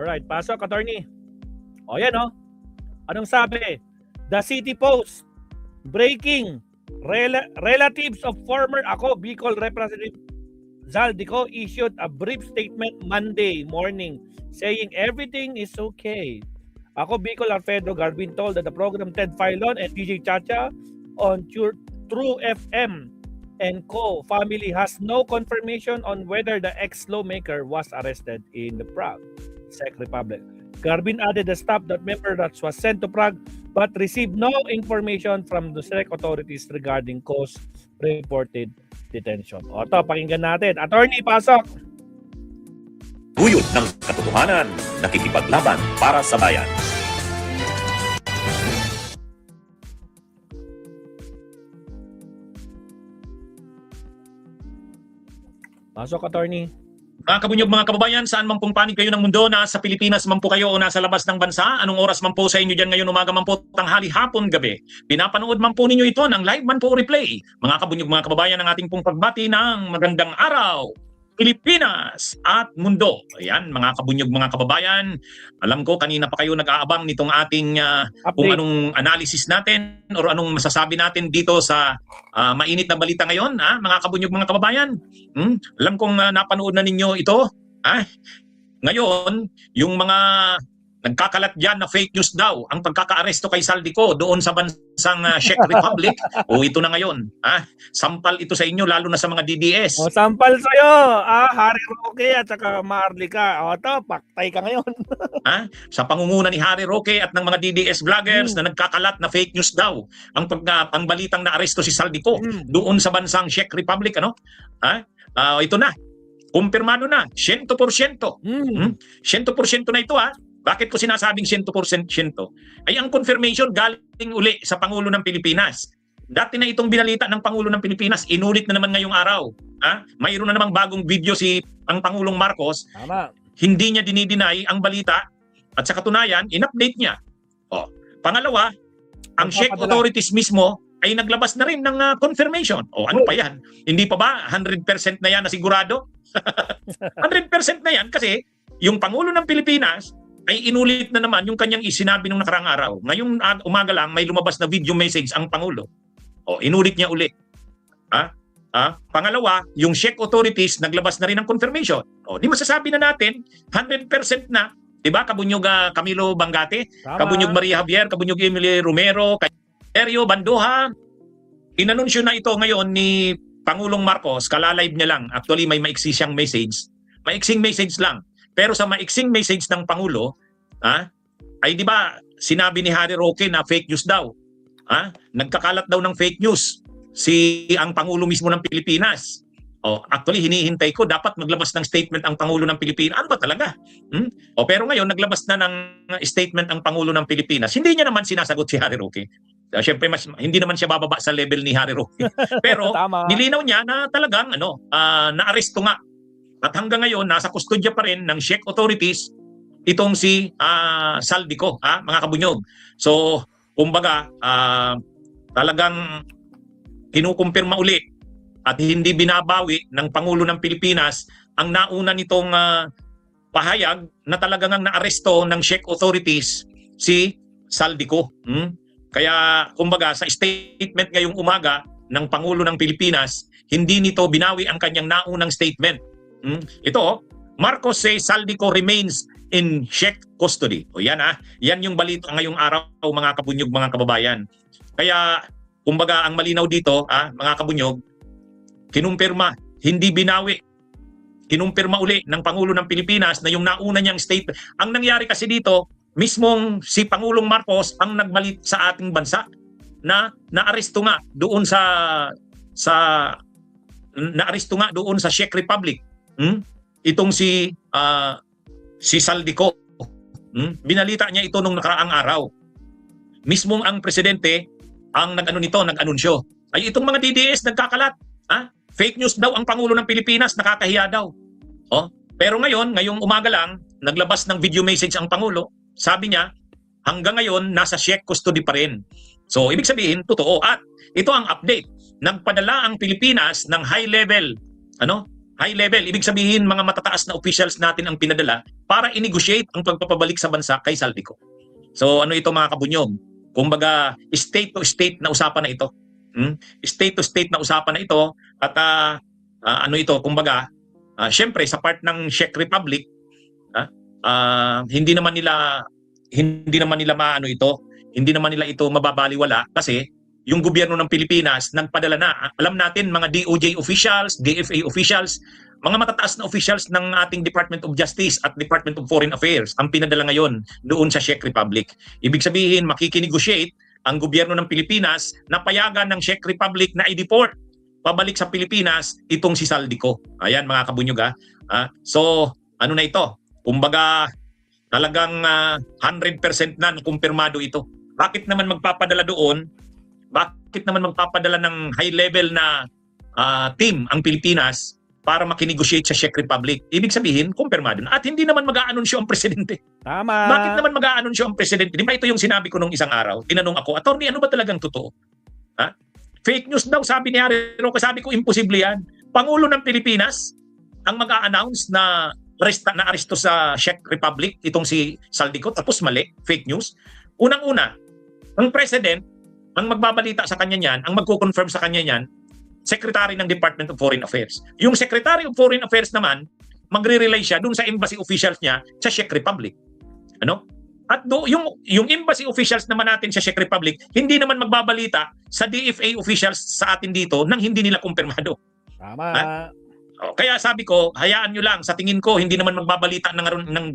Alright, pasok, attorney. O yan, o. Anong sabi? The City Post. Breaking. Relatives of former Bicol Representative Zaldico issued a brief statement Monday morning saying everything is okay. Bicol Alfredo Garbin told that the program Ted Filon and DJ Chacha on True FM and Co. family has no confirmation on whether the ex-lawmaker was arrested in the Prague, Czech Republic. Garbin added the staff that member that was sent to Prague but received no information from the Czech authorities regarding Co's reported detention. O ito, pakinggan natin. Attorney, pasok! Guyod ng katotohanan, nakikipaglaban para sa bayan. Pasok, attorney. Mga kabunyog, mga kababayan, saan man pong panig kayo ng mundo, nasa Pilipinas man po kayo o nasa labas ng bansa, anong oras man po sa inyo dyan ngayon, umaga man po, tanghali, hapon, gabi. Pinapanood man po ninyo ito ng live man po replay. Mga kabunyog, mga kababayan, ang ating pong pagbati ng magandang araw, Pilipinas at mundo. Ayan, mga kabunyog, mga kababayan, alam ko kanina pa kayo nag-aabang nitong ating kung anong analysis natin o anong masasabi natin dito sa mainit na balita ngayon, mga kabunyog, mga kababayan. Alam kong napanood na ninyo ito. Ngayon, yung mga nagkakalat dyan na fake news daw ang pagkaka-aresto kay Zaldico doon sa bansang Czech Republic. O ito na ngayon. Sampal ito sa inyo lalo na sa mga DDS. O sampal sa'yo, Harry Roque at saka Marlica. O ito, paktay ka ngayon. Sa pangunguna ni Harry Roque at ng mga DDS vloggers na nagkakalat na fake news daw ang balitang na-aresto si Zaldico doon sa bansang Czech Republic. Ito na. Kumpirmado na. 100%. 100% na ito Bakit ko sinasabing 100%? Ay ang confirmation galing uli sa Pangulo ng Pilipinas. Dati na itong binalita ng Pangulo ng Pilipinas, inulit na naman ngayong araw. Mayroon na namang bagong video ang Pangulong Marcos. Tama. Hindi niya dinideny ang balita at sa katunayan, in-update niya. Pangalawa, ang Czech authorities mismo ay naglabas na rin ng confirmation. Ano pa yan? Hindi pa ba 100% na yan na sigurado? 100% na yan kasi yung Pangulo ng Pilipinas ay inulit na naman yung kanyang isinabi nung nakarang araw. Ngayong umaga lang, may lumabas na video message ang Pangulo. Inulit niya ulit. Pangalawa, yung Czech authorities naglabas na rin ng confirmation. Di masasabi na natin, 100% na. Diba? Kabunyog Camilo Bangate, Kabunyog Maria Javier, Kabunyog Emily Romero, Sergio Bandoha. Inanunsyo na ito ngayon ni Pangulong Marcos, kalalive niya lang. Actually, may maiksi siyang message. Maiksing message lang. Pero sa maiksing message ng Pangulo, ay di ba sinabi ni Harry Roque na fake news daw. Nagkakalat daw ng fake news ang Pangulo mismo ng Pilipinas. Actually, hinihintay ko dapat maglabas ng statement ang Pangulo ng Pilipinas. Ano ba talaga? Pero ngayon, naglabas na ng statement ang Pangulo ng Pilipinas. Hindi niya naman sinasagot si Harry Roque. Siyempre, hindi naman siya bababa sa level ni Harry Roque. Pero nilinaw niya na talagang na-aresto nga. At hanggang ngayon, nasa kustodya pa rin ng Czech authorities itong si Zaldico, mga kabunyog. So, kumbaga, talagang kinukumpirma uli at hindi binabawi ng Pangulo ng Pilipinas ang nauna nitong pahayag na talagang naaresto ng Czech authorities si Zaldico. Kaya, kumbaga, sa statement ngayong umaga ng Pangulo ng Pilipinas, hindi nito binawi ang kanyang naunang statement. Ito, Marcos says Zaldico remains in Czech custody. Yan yan yung balita ngayong araw, mga kabunyog, mga kababayan. Kaya, kumbaga, ang malinaw dito, mga kabunyog, kinumpirma, hindi binawi. Kinumpirma uli ng Pangulo ng Pilipinas na yung nauna niyang statement. Ang nangyari kasi dito, mismong si Pangulong Marcos ang nagbalit sa ating bansa na naaresto nga doon sa Czech Republic. Itong si Zaldico. Binalita niya ito nung nakaraang araw. Mismong ang presidente ang nag-anunsyo. Ay itong mga DDS nagkakalat. Fake news daw ang Pangulo ng Pilipinas, nakakahiya daw. Pero ngayong umaga lang, naglabas ng video message ang Pangulo. Sabi niya, hanggang ngayon nasa Czech custody pa rin. So ibig sabihin, totoo. At ito ang update. Nagpadala ang Pilipinas ng high level, ibig sabihin mga matataas na officials natin ang pinadala para i-negotiate ang pagpapabalik sa bansa kay Saldico. So ano ito mga kabunyog? Kumbaga state to state na usapan na ito. State to state na usapan na ito at ano ito kumbaga syempre sa part ng Czech Republic hindi naman nila maano ito, hindi naman nila ito mababaliwala kasi yung gobyerno ng Pilipinas nagpadala na. Alam natin mga DOJ officials, DFA officials, mga matataas na officials ng ating Department of Justice at Department of Foreign Affairs ang pinadala ngayon doon sa Czech Republic. Ibig sabihin, makikinegotiate ang gobyerno ng Pilipinas na payagan ng Czech Republic na i-deport pabalik sa Pilipinas itong si Saldico. Ayan mga kabunyog So, ano na ito? Kumbaga, talagang 100% na kumpirmado ito. Bakit naman magpapadala doon? Bakit naman magpapadala ng high level na team ang Pilipinas para makinegotiate sa Czech Republic? Ibig sabihin, kumpirmado na. At hindi naman mag-aanunsyo ang presidente. Tama. Bakit naman mag-aanunsyo ang presidente? Di ba ito yung sinabi ko nung isang araw? Tinanong ako, Attorney, ano ba talagang totoo? Fake news daw, sabi ni Harry Roque. Sabi ko, imposible yan. Pangulo ng Pilipinas ang mag-a-announce na aresto sa Czech Republic, itong si Saldico, tapos mali, fake news. Unang-una, ang president, ang magbabalita sa kanya niyan, ang magko-confirm sa kanya niyan, Secretary ng Department of Foreign Affairs. Yung Secretary of Foreign Affairs naman, magre-relay siya dun sa embassy officials niya sa Czech Republic. Ano? At yung embassy officials naman natin sa Czech Republic, hindi naman magbabalita sa DFA officials sa atin dito nang hindi nila kumpirmado. Tama. Kaya sabi ko, hayaan nyo lang. Sa tingin ko, hindi naman magbabalita ng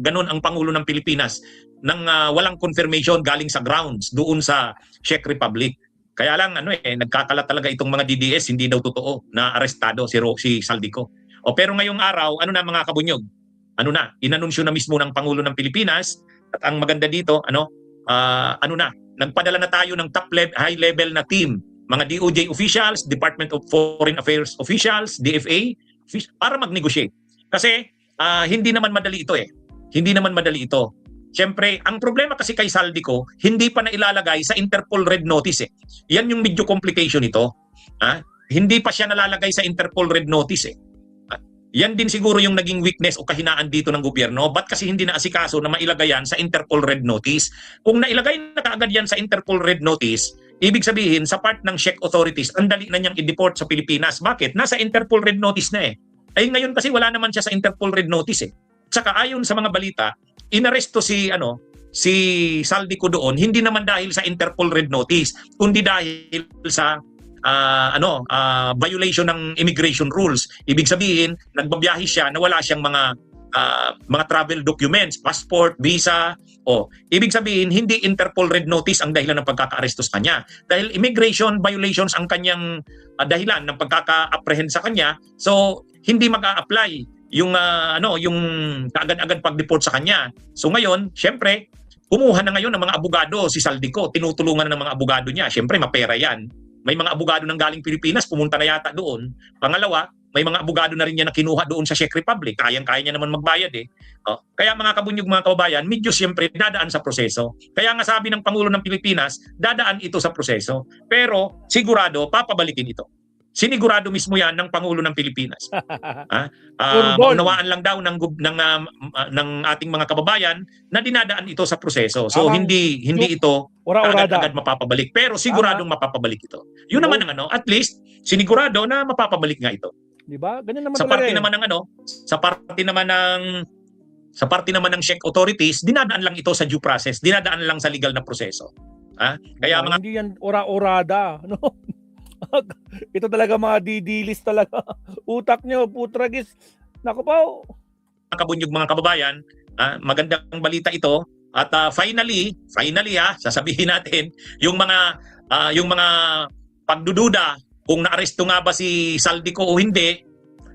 ganun ang Pangulo ng Pilipinas nang walang confirmation galing sa grounds doon sa Czech Republic. Kaya lang, nagkakalat talaga itong mga DDS, hindi daw totoo na arestado si Saldico. Pero ngayong araw, mga kabunyog? Inanunsyo na mismo ng Pangulo ng Pilipinas at ang maganda dito, nagpadala na tayo ng high level na team, mga DOJ officials, Department of Foreign Affairs officials, DFA, para mag-negotiate. Kasi hindi naman madali ito Hindi naman madali ito. Siyempre, ang problema kasi kay Saldico, hindi pa nailalagay sa Interpol Red Notice Yan yung medyo complication ito. Hindi pa siya nalalagay sa Interpol Red Notice Yan din siguro yung naging weakness o kahinaan dito ng gobyerno. Ba't kasi hindi naasikaso na mailagay yan sa Interpol Red Notice? Kung nailagay na kaagad yan sa Interpol Red Notice, ibig sabihin, sa part ng Czech authorities, ang dali na niyang i-deport sa Pilipinas. Bakit? Nasa Interpol Red Notice na Ay ngayon kasi wala naman siya sa Interpol Red Notice Tsaka ayon sa mga balita, inaresto si Saldico doon, hindi naman dahil sa Interpol Red Notice, kundi dahil sa violation ng immigration rules. Ibig sabihin, nagbabiyahe siya na wala siyang mga travel documents, passport, visa. Ibig sabihin, hindi Interpol Red Notice ang dahilan ng pagkaka-aresto sa kanya. Dahil immigration violations ang kanyang dahilan ng pagkaka-apprehend sa kanya, so hindi mag-a-apply yung kaagad-agad pag-deport sa kanya. So ngayon, syempre, kumuha na ngayon ng mga abogado si Saldico, tinutulungan na ng mga abogado niya. Syempre, mapera yan. May mga abogado nang galing Pilipinas, pumunta na yata doon. Pangalawa, may mga abogado na rin niya na kinuha doon sa Czech Republic. Kayang-kaya niya naman magbayad Kaya mga kabunyog, mga kababayan, medyo siyempre dadaan sa proseso. Kaya nga sabi ng Pangulo ng Pilipinas, dadaan ito sa proseso. Pero sigurado, papabalikin ito. Sinigurado mismo yan ng Pangulo ng Pilipinas. Maunawaan lang daw ng ating mga kababayan na dinadaan ito sa proseso. So hindi ito agad-agad mapapabalik. Pero siguradong mapapabalik ito. Yun naman ang at least sinigurado na mapapabalik nga ito. Di ba? Ganyan naman sa parte naman ng sa parte naman ng Czech authorities, dinadaan lang ito sa due process. Dinadaan lang sa legal na proseso. Kaya hindi yan ora-orada, Ito talaga mga DD-list talaga. Utak nyo, putragis. Naku pa. Kabunyog mga kababayan, magandang balita ito. At finally, sasabihin natin, yung mga pagdududa kung naaresto nga ba si Saldico o hindi,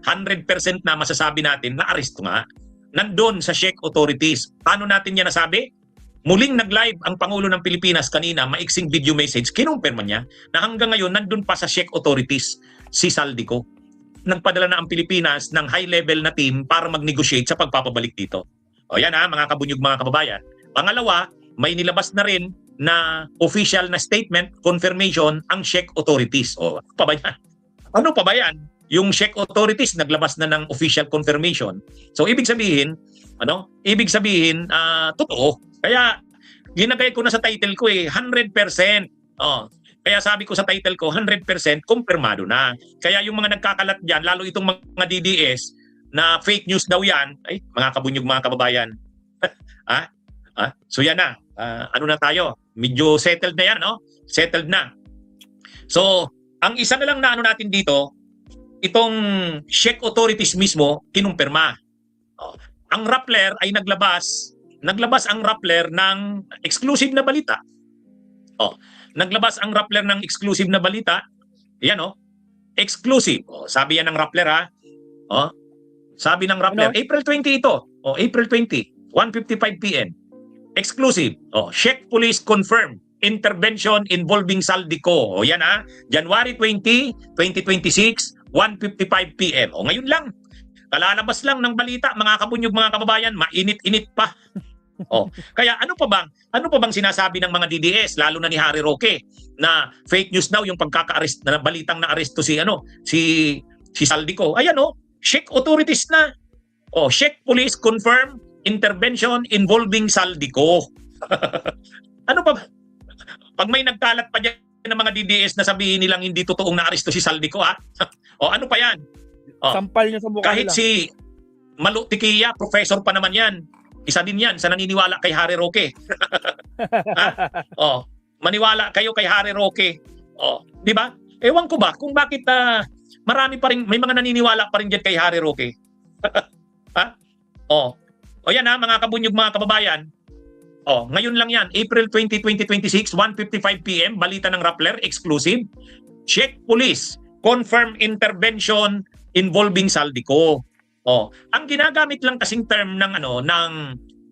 100% na masasabi natin na aresto nga. Nandun sa Czech authorities. Paano natin yan nasabi? Muling nag-live ang Pangulo ng Pilipinas kanina, maiksing video message, kinumpirma niya na hanggang ngayon nandun pa sa Czech authorities si Saldico. Nagpadala na ang Pilipinas ng high-level na team para mag-negotiate sa pagpapabalik dito. Yan mga kabunyog mga kababayan. Pangalawa, may nilabas na rin na official na statement, confirmation ang Czech authorities. Ano pa ba yan? yung Czech authorities naglabas na ng official confirmation. So ibig sabihin, totoo. Kaya ginagay ko na sa title ko 100%. Oh, kaya sabi ko sa title ko 100% kumpirmado na. Kaya yung mga nagkakalat diyan, lalo itong mga DDS na fake news daw yan, ay mga kabunyog mga kababayan. So yan na. Ano na tayo? Medyo settled na yan, no? Settled na. So, ang isa na lang na ano natin dito, itong Czech authorities mismo kinumpirma. Ang Rappler ay naglabas ang Rappler ng exclusive na balita. Naglabas ang Rappler ng exclusive na balita. Yan exclusive. Sabi yan ng Rappler Sabi ng Rappler, April 20 ito. April 20, 1:55 PM. Exclusive. Czech police confirm intervention involving Saldico. Yan January 20, 2026, 1:55 PM. Ngayon lang. Kalalabas lang ng balita, mga kabunyog, mga kababayan, mainit-init pa. Kaya ano pa bang sinasabi ng mga DDS, lalo na ni Harry Roque, na fake news daw yung pagkaka-arrest na balitang na-aresto si Saldico. Ayan Czech authorities na. Czech police confirm intervention involving Saldico. Ano pa ba? Pag may nagkalat pa dyan ng mga DDS na sabihin nilang hindi totoong na-aresto si Saldico, ano pa yan? Sampal niya sa mukha Kahit nila. si Malu Tiquilla, professor pa naman yan. Isa din yan sa naniniwala kay Harry Roque. Maniwala kayo kay Harry Roque. Di ba? Ewan ko ba kung bakit marami pa rin, may mga naniniwala pa rin dyan kay Harry Roque. Yan mga kabunyog, mga kababayan. Ngayon lang yan, April 20, 2026, 1:55 PM, balita ng Rappler, exclusive. Czech police confirm intervention involving Saldico. Ang ginagamit lang kasing term ng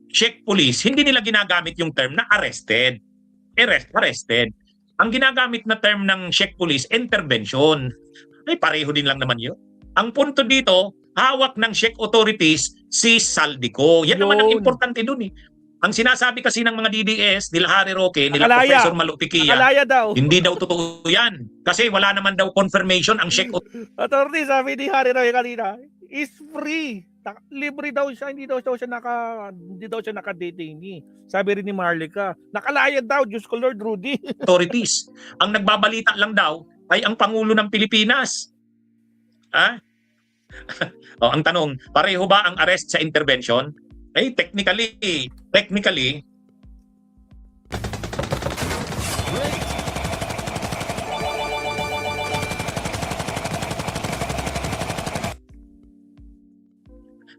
Czech police, hindi nila ginagamit yung term na arrested. Arrested. Ang ginagamit na term ng Czech police, intervention. Ay pareho din lang naman 'yun. Ang punto dito, hawak ng Czech authorities si Saldico. Yan naman ang importante dun Ang sinasabi kasi ng mga DDS, nila Harry Roque, nila Professor Malu Tiquilla, hindi daw totoo yan. Kasi wala naman daw confirmation ang Czech Attorney, sabi ni Harry Roque kanina, is free. Libre daw siya, hindi daw siya naka-detainee. Sabi rin ni Marlica, nakalayad daw, Diyos ko Lord Rudy. authorities. Ang nagbabalita lang daw ay ang Pangulo ng Pilipinas. Ang tanong, pareho ba ang arrest sa intervention? Technically,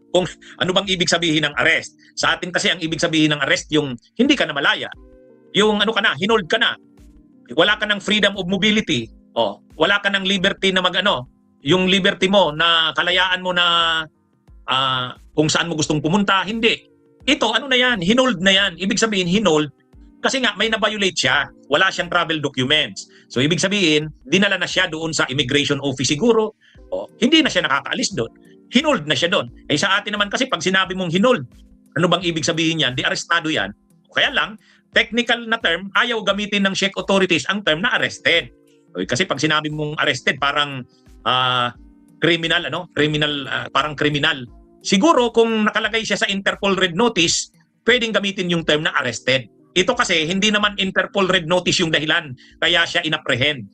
kung ano bang ibig sabihin ng arrest. Sa atin kasi ang ibig sabihin ng arrest yung hindi ka na malaya. Yung hinold ka na. Wala ka ng freedom of mobility. Wala ka ng liberty na yung liberty mo na kalayaan mo na kung saan mo gustong pumunta, hindi. Ito, na yan? Hinold na yan. Ibig sabihin, hinold, kasi nga may na-violate siya. Wala siyang travel documents. So, ibig sabihin, dinala na siya doon sa immigration office siguro. Hindi na siya nakakaalis doon. Hinold na siya doon. Sa atin naman kasi, pag sinabi mong hinold, ano bang ibig sabihin yan? Di arestado yan. Kaya lang, technical na term, ayaw gamitin ng Czech authorities ang term na arrested. Kasi pag sinabi mong arrested, parang criminal, parang criminal. Siguro kung nakalagay siya sa Interpol Red Notice, pwedeng gamitin yung term na arrested. Ito kasi hindi naman Interpol Red Notice yung dahilan kaya siya inapprehend.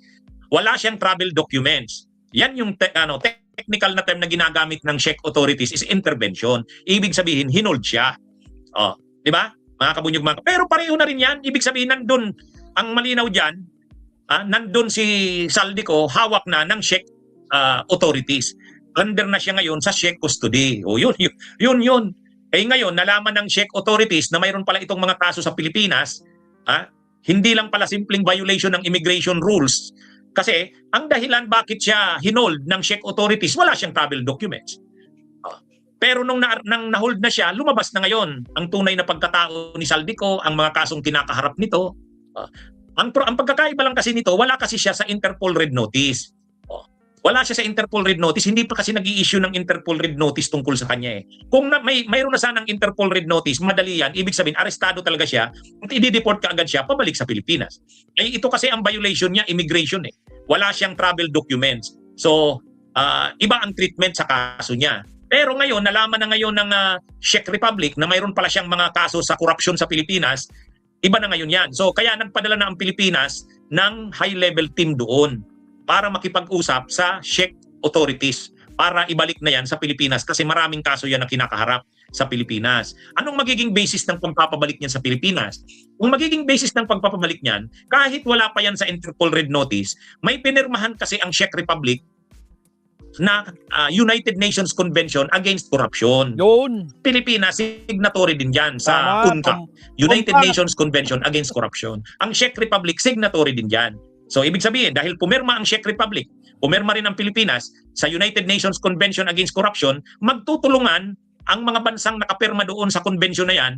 Wala siyang travel documents. Yan yung technical na term na ginagamit ng Czech authorities is intervention. Ibig sabihin hinold siya. Di ba? Mga kabunyog, pero pareho na rin yan. Ibig sabihin nandun ang malinaw diyan, nandun si Saldico, hawak na ng Czech authorities. Under na siya ngayon sa Czech custody. Yun. Ngayon, nalaman ng Czech authorities na mayroon pala itong mga kaso sa Pilipinas, hindi lang pala simpleng violation ng immigration rules. Kasi, ang dahilan bakit siya hinold ng Czech authorities, wala siyang travel documents. Pero nung nahold na siya, lumabas na ngayon ang tunay na pagkatao ni Saldico, ang mga kasong kinakaharap nito. Ang pagkakaiba lang kasi nito, wala kasi siya sa Interpol Red Notice. Wala siya sa Interpol Red Notice, hindi pa kasi nag-i-issue ng Interpol Red Notice tungkol sa kanya Kung mayroon na sanang Interpol Red Notice, madali yan, ibig sabihin, arestado talaga siya, at i-deport ka agad siya, pabalik sa Pilipinas. Ito kasi ang violation niya, immigration Wala siyang travel documents. So, iba ang treatment sa kaso niya. Pero ngayon, nalaman na ngayon ng Czech Republic na mayroon pala siyang mga kaso sa korupsyon sa Pilipinas, iba na ngayon yan. So kaya nagpadala na ang Pilipinas ng high-level team doon para makipag-usap sa Czech authorities para ibalik na yan sa Pilipinas kasi maraming kaso yan na kinakaharap sa Pilipinas. Anong magiging basis ng pagpapabalik niyan sa Pilipinas? Kung magiging basis ng pagpapabalik niyan, kahit wala pa yan sa Interpol Red Notice, may pinirmahan kasi ang Czech Republic na United Nations Convention Against Corruption. Yun. Pilipinas, signatory din dyan sa Tama. UNCAC, United Nations Convention Against Corruption. Ang Czech Republic, signatory din dyan. So, ibig sabihin, dahil pumirma ang Czech Republic, pumirma rin ang Pilipinas sa United Nations Convention Against Corruption, magtutulungan ang mga bansang nakapirma doon sa convention na yan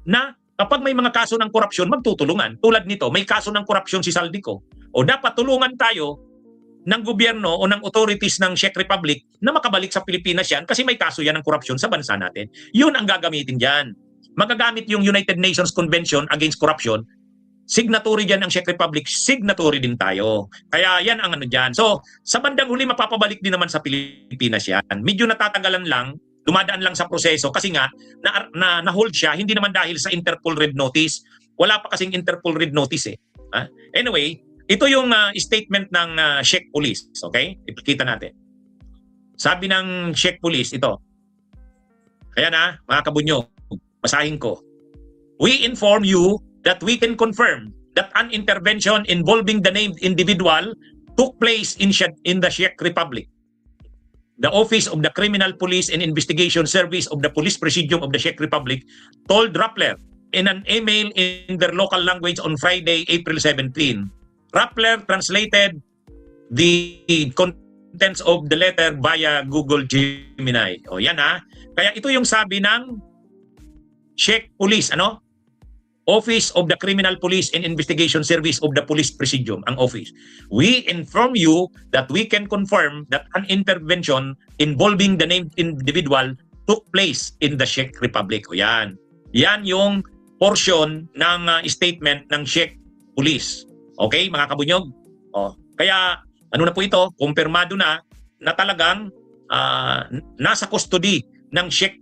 na kapag may mga kaso ng korupsyon, magtutulungan. Tulad nito, may kaso ng korupsyon si Saldico. O dapat tulungan tayo ng gobyerno o ng authorities ng Czech Republic na makabalik sa Pilipinas yan kasi may kaso yan ng korupsyon sa bansa natin. Yun ang gagamitin dyan. Magagamit yung United Nations Convention Against Corruption, signatory dyan ang Czech Republic, signatory din tayo. Kaya yan ang ano dyan. So, sa bandang huli, mapapabalik din naman sa Pilipinas yan. Medyo natatagalan lang, dumadaan lang sa proseso kasi nga, na-hold siya, hindi naman dahil sa Interpol Red Notice. Wala pa kasing Interpol Red Notice eh. Anyway, ito yung statement ng Czech Police. Okay? Ipakita natin. Sabi ng Czech Police, ito. Kaya na, mga kabunyo, basahin ko. We inform you that we can confirm that an intervention involving the named individual took place in the Czech Republic. The Office of the Criminal Police and Investigation Service of the Police Presidium of the Czech Republic told Rappler in an email in their local language on Friday, April 17. Rappler translated the contents of the letter via Google Gemini. O yan ha. Kaya ito yung sabi ng Czech Police, ano? Office of the Criminal Police and Investigation Service of the Police Presidium, ang office. We inform you that we can confirm that an intervention involving the named individual took place in the Czech Republic. O yan. Yan yung portion ng statement ng Czech Police. Okay, mga kabunyog? O, kaya, ano na po ito? Kumpirmado na talagang nasa custody ng Czech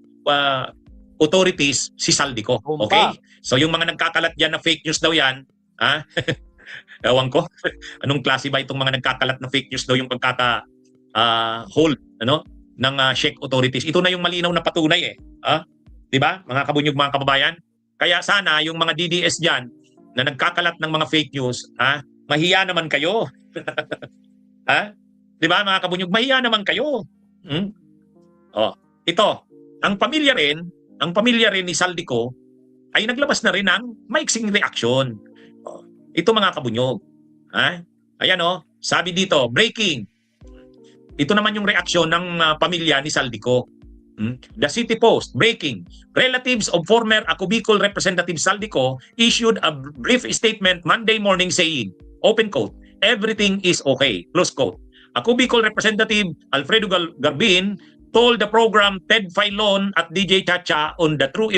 authorities si Saldico. Okay? So yung mga nagkakalat dyan na fake news daw yan, ewan ko, anong klase ba itong mga nagkakalat na fake news daw yung pagkaka-hold ng Czech authorities. Ito na yung malinaw na patunay eh. Diba? Mga kabunyog, mga kababayan. Kaya sana yung mga DDS dyan na nagkakalat ng mga fake news, mahiya naman kayo. Diba, mga kabunyog, mahiya naman kayo. Ito, ang pamilya rin ni Saldico ay naglabas na rin ng maiksing reaksyon. Ito mga kabunyog. Ayan sabi dito, breaking. Ito naman yung reaksyon ng pamilya ni Saldico. The City Post, breaking. Relatives of former Ako Bicol Representative Saldico issued a brief statement Monday morning saying, open quote, everything is okay, close quote. Ako Bicol Representative Alfredo Garbin told the program Ted Filon at DJ Chacha on True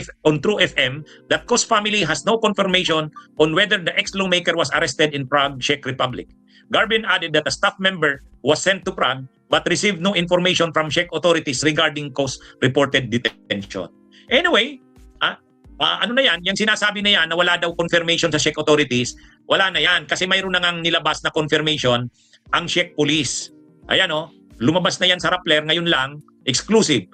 FM that Cos family has no confirmation on whether the ex-lawmaker was arrested in Prague, Czech Republic. Garbin added that a staff member was sent to Prague but received no information from Czech authorities regarding Cos reported detention. Anyway, ano na yan? Yung sinasabi na yan na wala daw confirmation sa Czech authorities, wala na yan kasi mayroon na ngang nilabas na confirmation ang Czech Police. Ayan lumabas na yan sa Rappler ngayon lang, exclusive.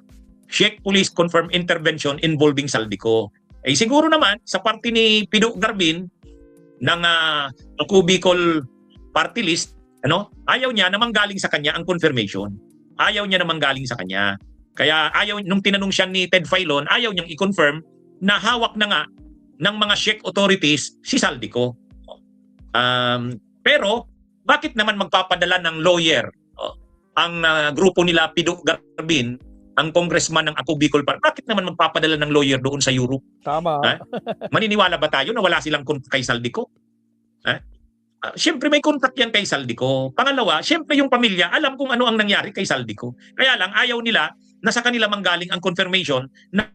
Czech Police confirm intervention involving Saldico. Siguro naman sa party ni Pido Garbin ng Ako Bicol party list, ayaw niya na manggaling sa kanya ang confirmation. Ayaw niya na manggaling sa kanya. Kaya nung tinanong siya ni Ted Filon, ayaw niyang i-confirm na hawak na nga ng mga Czech authorities si Saldico. Pero bakit naman magpapadala ng lawyer ang grupo nila Pido Garbin, ang congressman ng Ako Bicol Party? Bakit naman magpapadala ng lawyer doon sa Europe? Tama. Maniniwala ba tayo na wala silang kay Saldico? Siyempre may contact yan kay Saldico. Pangalawa, siyempre yung pamilya alam kung ano ang nangyari kay Saldico. Kaya lang ayaw nila na sa kanila manggaling ang confirmation na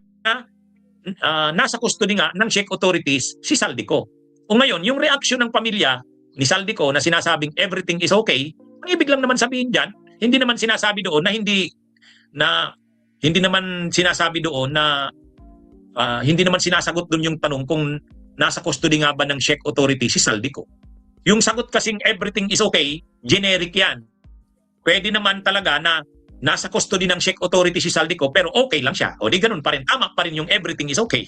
nasa custody nga ng Czech authorities si Saldico. O ngayon, yung reaction ng pamilya ni Saldico na sinasabing everything is okay, ang ibig lang naman sabihin dyan, hindi naman sinasabi doon na hindi naman sinasabi doon na hindi naman sinasagot doon yung tanong kung nasa custody nga ba ng Czech authority si Saldico. Yung sagot kasing everything is okay, generic yan. Pwede naman talaga na nasa custody ng Czech authority si Saldico pero okay lang siya. O di ganun pa rin, tama pa rin yung everything is okay.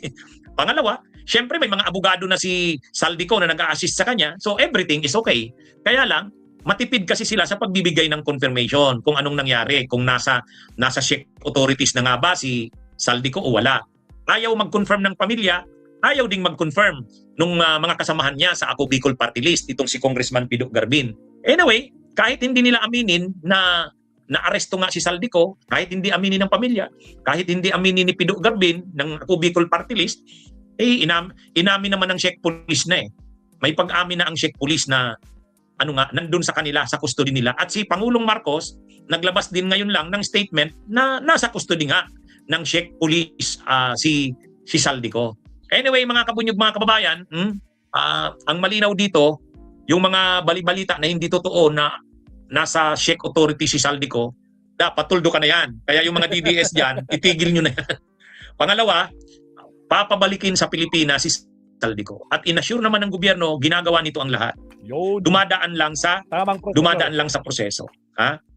Pangalawa, syempre may mga abogado na si Saldico na nag-a-assist sa kanya, so everything is okay. Kaya lang, matipid kasi sila sa pagbibigay ng confirmation kung anong nangyari, kung nasa Czech authorities na nga ba si Saldico o wala. Ayaw mag-confirm ng pamilya, ayaw ding mag-confirm nung mga kasamahan niya sa Ako Bicol Party List, itong si Congressman Pido Garbin. Anyway, kahit hindi nila aminin na na-aresto nga si Saldico, kahit hindi aminin ng pamilya, kahit hindi aminin ni Pido Garbin ng Ako Bicol Party List, inamin naman ng Czech Police na May pag-amin na ang Czech Police na nandun sa kanila, sa custody nila. At si Pangulong Marcos, naglabas din ngayon lang ng statement na nasa custody nga ng Czech Police si Saldico. Anyway, mga kabunyog, mga kababayan, ang malinaw dito, yung mga balibalita na hindi totoo na nasa Czech authority si Saldico, dapat tuldo ka na yan. Kaya yung mga DDS dyan, itigil nyo na yan. Pangalawa, papabalikin sa Pilipinas si Saldico. At inassure naman ng gobyerno, ginagawa nito ang lahat. Dumadaan lang sa proseso.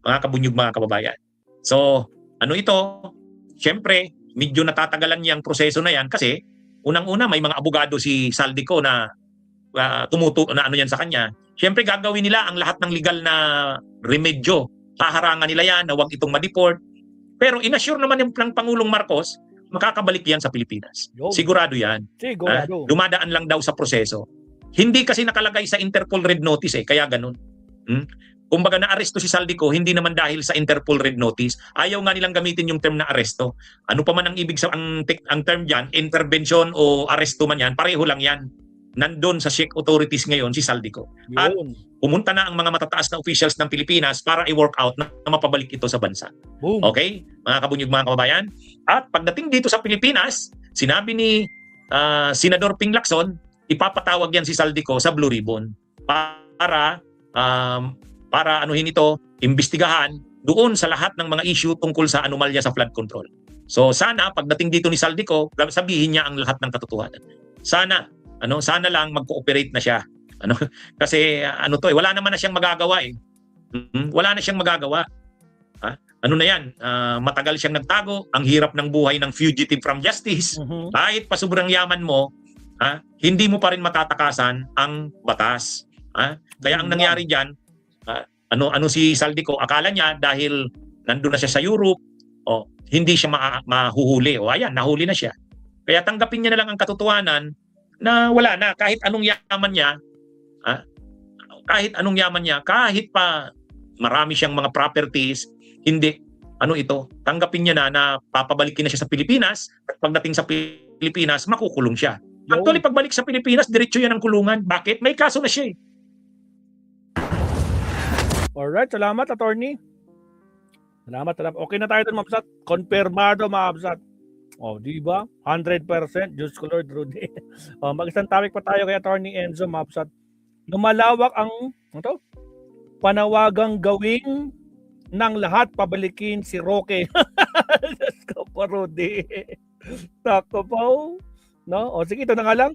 Mga kabunyog, mga kababayan. So, ito? Siyempre, medyo natatagalan niyang proseso na yan kasi unang-una may mga abogado si Saldico na yan sa kanya. Siyempre gagawin nila ang lahat ng legal na remedyo. Haharangan nila yan na huwag itong ma-deport. Pero inassure naman ng Pangulong Marcos, makakabalik yan sa Pilipinas. Sigurado yan. Sigurado. Dumadaan lang daw sa proseso. Hindi kasi nakalagay sa Interpol Red Notice kaya ganun. Kumbaga na-aresto si Saldico, hindi naman dahil sa Interpol Red Notice. Ayaw nga nilang gamitin yung term na aresto. Ano pa man ang ibig ang term dyan, intervention o aresto man yan, pareho lang yan. Nandun sa Czech authorities ngayon si Saldico. At pumunta na ang mga matataas na officials ng Pilipinas para i-work out na mapabalik ito sa bansa. Boom. Okay? Mga kabunyog, mga kababayan. At pagdating dito sa Pilipinas, sinabi ni Senador Ping Lacson, ipapatawag yan si Saldico sa Blue Ribbon para imbestigahan doon sa lahat ng mga issue tungkol sa anomalya sa flood control. So sana pagdating dito ni Saldico, sabihin niya ang lahat ng katotohanan. Sana lang mag-cooperate na siya. Kasi wala naman na siyang magagawa Wala na siyang magagawa. Ano na yan? Matagal siyang nagtago, ang hirap ng buhay ng fugitive from justice. Kahit pa sobrang yaman mo, hindi mo pa rin matatakasan ang batas. Kaya ang nangyari diyan, si Saldico, akala niya dahil nandun na siya sa Europe, hindi siya mahuhuli. Ayan, nahuli na siya. Kaya tanggapin niya na lang ang katotohanan na wala na. Kahit anong yaman niya, kahit pa marami siyang mga properties, hindi. Tanggapin niya na papabalikin na siya sa Pilipinas at pagdating sa Pilipinas, makukulong siya. Actually, pagbalik sa Pilipinas, diretso yan ang kulungan. Bakit? May kaso na siya Alright, salamat, attorney. Salamat. Okay na tayo doon, Mabsat. Konfirmado, Mabsat. Di ba? 100%. Diyos ko, Lord Rudy. Mag-isang topic pa tayo kay Attorney Enzo, Mabsat. Lumalawak ang panawagang gawing ng lahat pabalikin si Roque. Diyos ko po, Rudy. Tako po. Sige, ito na nga lang.